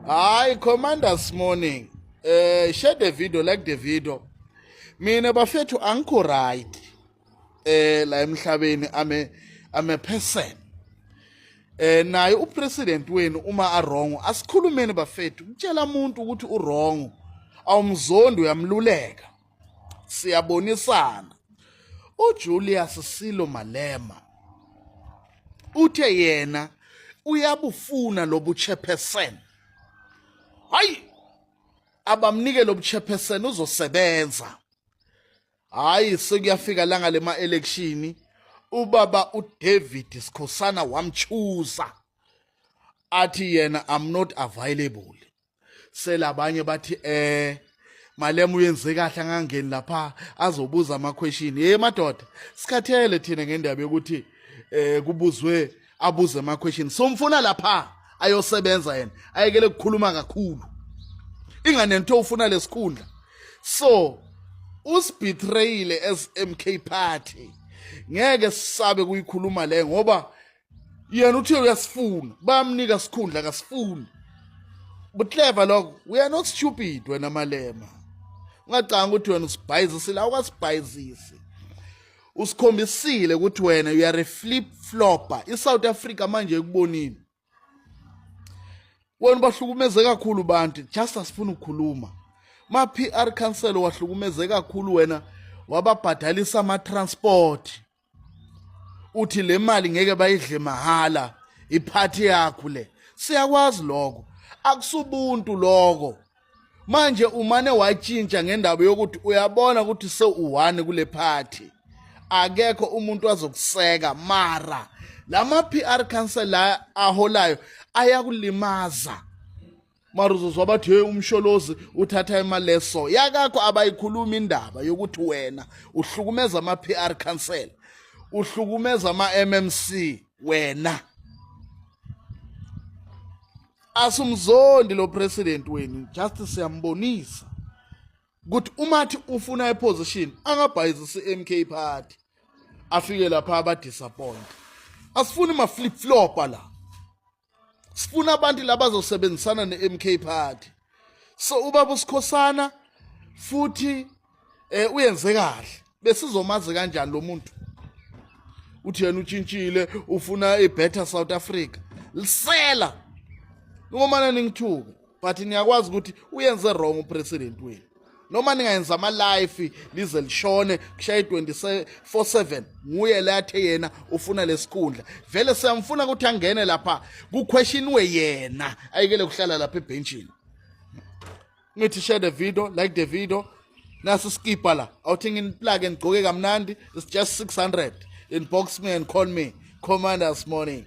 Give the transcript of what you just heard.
Hi, Commander's morning. Share the video, like the video. Mina bafethu angikho right. La emhlabeni I'm a person. Naye upresident wenu uma wrong, asikhulumeni bafethu. Utshela umuntu ukuthi wrong. Awumzondo uyamluleka. Siyabonisana. uJulius Silo Malema uthe yena uyabufuna lobu chairperson. Hayi abamnike lobu chairperson uzosebenza. Hayi sekuyafika langa lema election ubaba uDavid Sikhosana wamchuza athi yena I'm not available. Selabanye bathi Malema uyenze kahle angangeni lapha azobuza ama question. Madoda sikhathele thina ngendaba yokuthi kubuzwe abuze ama question. Somfuna lapha ayosebenza yena ayekele ukukhuluma kakhulu. Inganento ufuna lesikhundla. So usbetrayile as MK party. Ngeke sisabe kuyikhuluma le ngoba yena uthi uyasifuna bamnika sikhundla kasifuni. But clever lokho, we are not stupid wena Malema. Ungacanga ukuthi wena usibhayizisi la ukasibhayizisi. Usikhombisile ukuthi wena you are a flip flopper. ISouth Africa manje ekubonini. Wena bahlukumeze kakhulu bantu, just asifuna ukukhuluma. Ma PR council wahlukumeze kakhulu wena wababhadalisa ama transport. Uthi le mali ngeke bayidle mahala iphathi yakho le. Siyakwazi lokho. Akusubuntu lokho. Manje umane watshintsha ngendaba yokuthi uyabona ukuthi sewuwane kule party. Akekho umuntu azokuseka mara lama PR council la aholayo ayakulimaza. Mara uzozwa bathi hey umsholozi uthatha imali leso. Yakakho abayikhuluma indaba yokuthi wena uhlukumeza ama PR council. Uhlukumeza ama MMC wena. Asumzondi lo president wenu just siyambonisa ukuthi umathi ufuna iposition angabhayizisi MK party afike lapha aba disappoint. Asifuni ma flip flopper la. Sifuna abantu labazosebenzisana neMK party. So ubaba Sikhosana futhi uyenze kahle. Besizomazi kanjani lo muntu? Uthi yena utshintshile ufuna ibetter South Africa. Lisela Ngomana ningithuka but niyakwazi ukuthi uyenze wrong upresident wenu. Noma ningayenza ama life lize lishone kushaye 24/7 nguye lathe yena ufuna lesikhundla. Vele siyamfuna ukuthi angene lapha ku question we yena ayikele kuhlala lapha ebenchini. Ngithi share the video, like the video. Nasi skipa la. Awuthi plug and gqoke kamnandi. It's just 600. Inbox me and call me Commander's morning.